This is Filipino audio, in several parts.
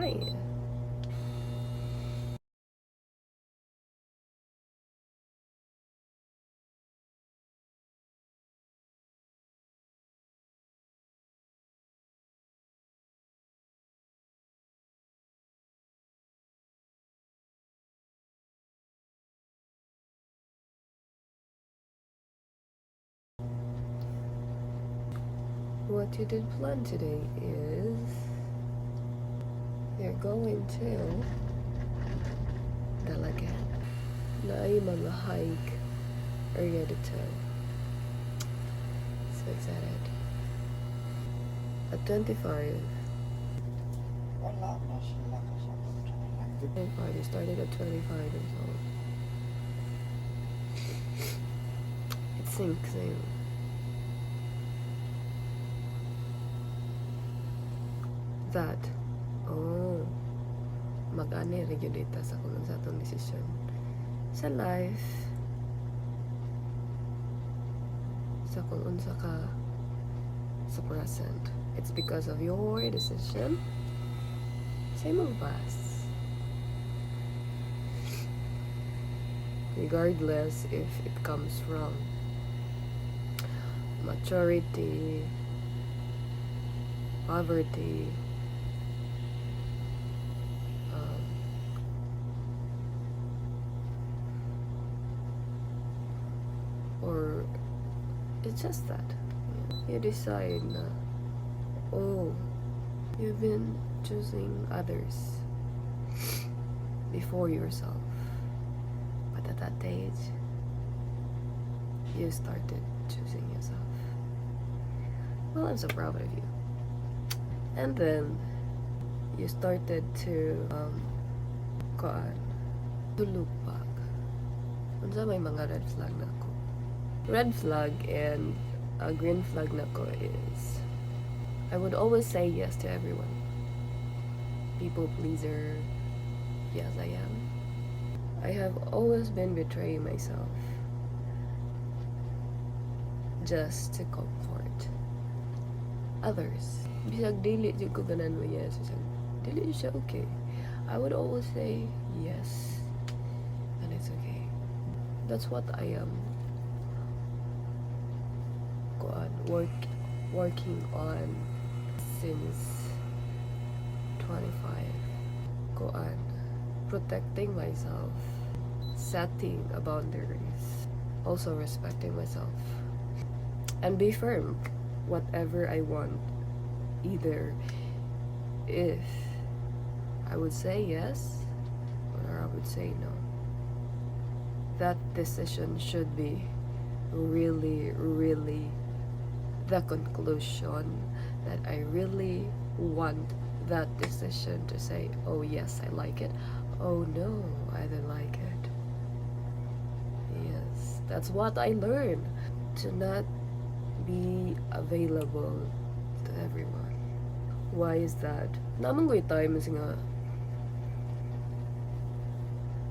Hi. What you did plan today is you're going to Dalagan. Na ay mga hike area dito. So excited. At 25. Wala na sila kasabot. The party started at 25 and so it sinks in. That mag-ani regulate sa kung sa atong decision sa life sa kung unsa ka sa present. It's because of your decision sa imong past, regardless if it comes from maturity, poverty, or it's just that you decide na, you've been choosing others before yourself, but at that age you started choosing yourself. Well, I'm so proud of you. And then you started to to look back. Unsa may mga red flag na ko. Red flag and a green flag na ko is I would always say yes to everyone. People pleaser. Yes, I am. I have always been betraying myself just to comfort others. Bisag dili jud ko ganan mo yes. Dili siya okay. I would always say yes, and it's okay. That's what I am working on since 25. Protecting myself, setting boundaries, also respecting myself, and be firm. Whatever I want, either if I would say yes or I would say no. That decision should be really, really the conclusion that I really want that decision to say, oh yes, I like it. Oh no, I don't like it. Yes, that's what I learned. To not be available to everyone. Why is that? Naman ko times nga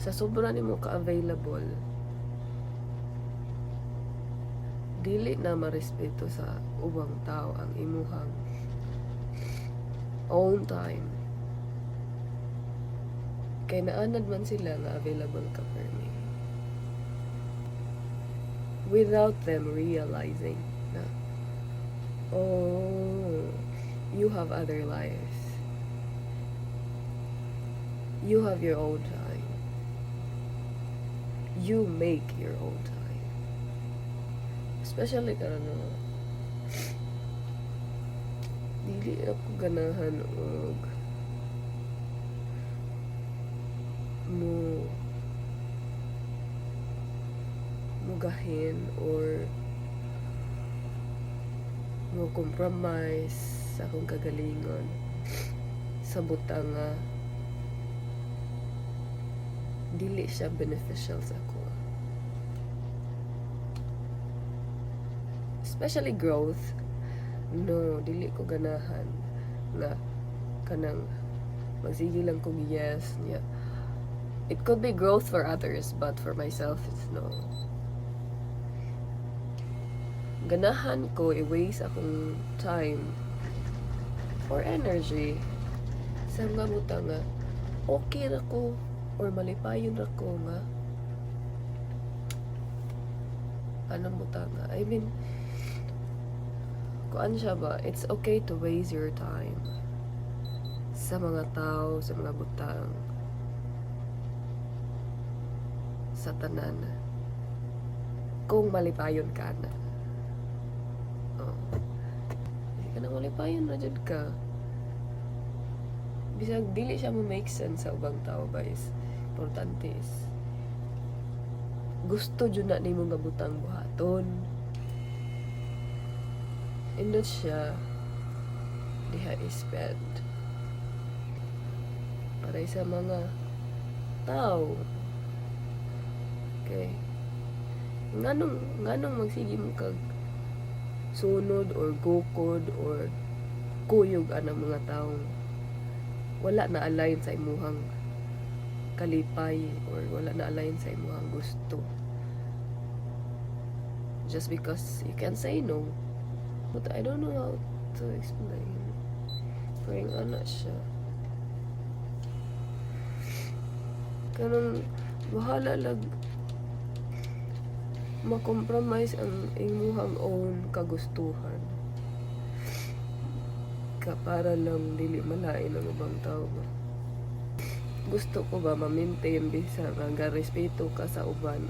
sa sobra nimo ka-available, dili na marespeto sa ubang tao ang imuhang own time. Kay naanad man sila nga available ka for me. Without them realizing na, you have other life. You have your own time. You make your own time. Especially dili ako ganahan og mugahin or mo compromise sa akong kagalingon sa butang nga dili siya beneficial sa ako. Especially growth. No, dili ko ganahan nga kanang magsige lang kong yes niya. It could be growth for others, but for myself, it's no. Ganahan ko i-waste akong time or energy sa mga buta nga okay ra ko or malipayon ra ko nga anong buta nga I mean kuan siya ba, it's okay to waste your time sa mga tao, sa mga butang, sa tanan, kung malipayon ka na. Oh. Hindi ka na malipayon na dyan ka. Bisag dili siya mo make sense sa ubang tao ba is importante is gusto dyan na ni mo nga butang buhaton. Indot siya diha i-spend para sa mga tao. Okay. Nganong magsige mo kag sunod or gukod or kuyog anang mga tao wala na align sa imuhang kalipay or wala na align sa imuhang gusto. Just because you can say no. But I don't know how to explain. Parang ano siya. Kanang bahala lang ma-compromise ang imuhang own kagustuhan. Ka para lang dili malain ang ubang tao ba. Gusto ko ba ma-maintain bisa nga respeto ka sa uban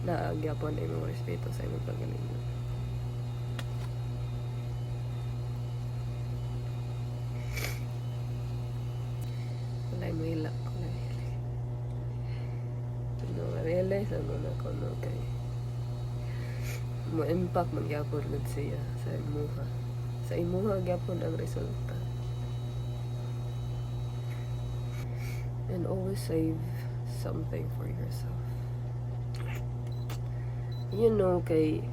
na agyapon ay mo respeto sa imong pagalingon. Mo hilak ko na realize ano na ko no kay mo impact man gyapon gud siya sa imuha gyapon ang resulta. And always save something for yourself. You know kay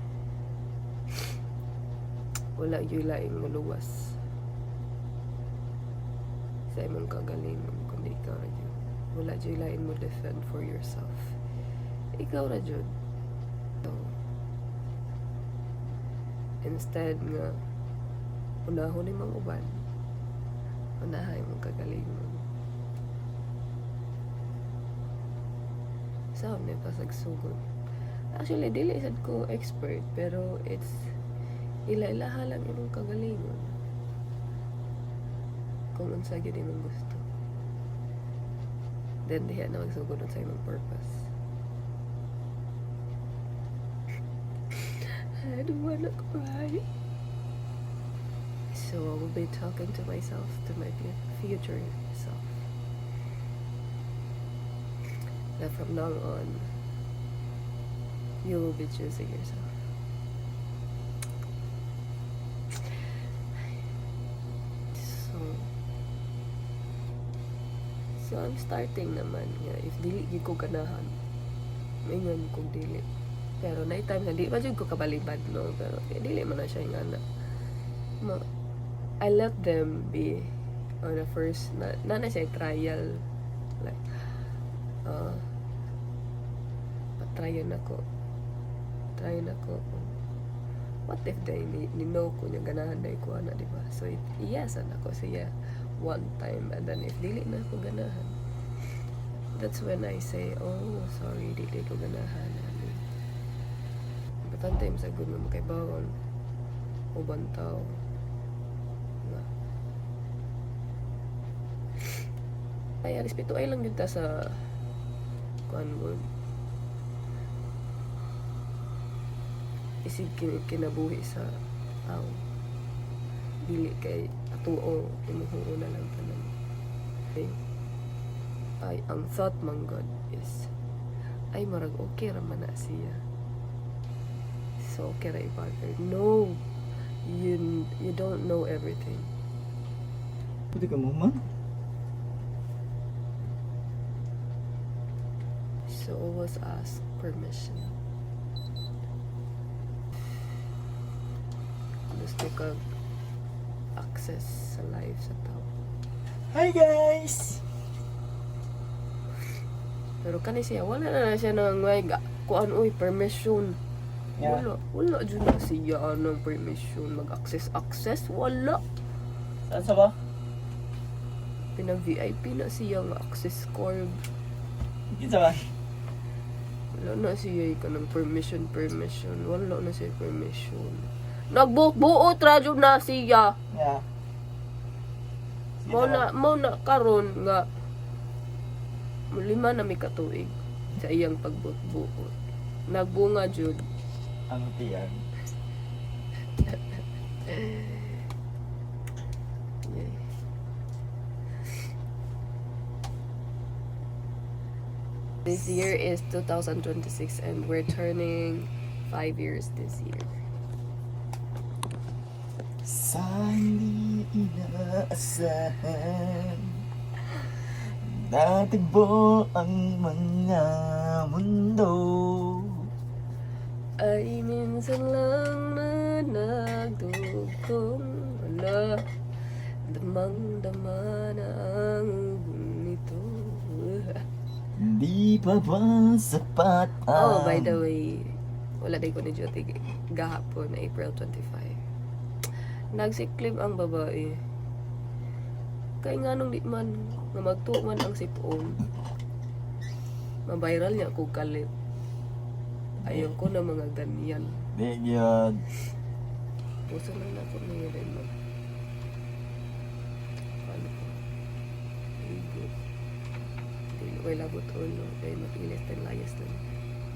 wala gyud laing maluwas sa imong kagalingon kundi ikaw ra jud. Wala jud lain mo defend for yourself. Ikaw ra jud. So, instead nga unahon ni mga uban, unahay mong kagalingon. Sa may pasagsugod. Actually, dili sad ko expert, pero it's ila-ilaha lang imong kagalingon. Kung unsa gyud imong gusto. Then diha na magsugod sa imong purpose. I don't wanna cry. So I will be talking to myself, to my future self. That from now on, you will be choosing yourself. So I'm starting naman nga if dili gyud ko ganahan maingon ko dili pero na time na di ba jud ko kabalibad no pero dili man na siya nga na I let them be on the first na siya trial like try na ko what if they know ko yung ganahan na ko na di ba so yes ako siya one time and then if dili na ko ganahan that's when I say oh sorry dili ko ganahan but sometimes I good mo kay bawon uban tao na ay respeto ay lang yun ta sa kuan mo isig kinabuhi sa tao dili kay atuo imuhuro na lang tanan okay? Ay ang thought man God is ay marag okay ra man na siya so okay ra i-partner no you don't know everything Pwede ka mo man? so always ask permission gusto ka access sa life sa tao. Hi guys! Pero kani siya, wala na siya nang may kuan uy permission. Yeah. Wala dyan na siya ng permission mag-access, wala. Saan sa ba? Pina-VIP na siya nga access card. Kita ba? Wala na siya ka ng permission. Wala na siya permission. Nagbuot radyo na siya. Yeah. Mo na karon nga 5 na may katuig sa iyang pagbuot-buot. Nagbunga jud. Ang tiyan. Yay. This year is 2026 and we're turning 5 years this year. Sa hindi inaasahan, natagbo ang mga mundo. Ay minsan lang na nagdugtong wala damang-dama na ang nito. Di pa ba sapat Oh, ang by the way, wala din ko ni Jyoti gahapon, April 25. Nagsiklib ang babae. Kay nga nung di man, nga magtuman ang sipon, mabiral niya ako kalit. Ayaw ko na mga ganyan. Di yun. Puso na ako na yun din mo. Ano ko? Ligo. May labot ulo. Kaya mapilis din layas lang.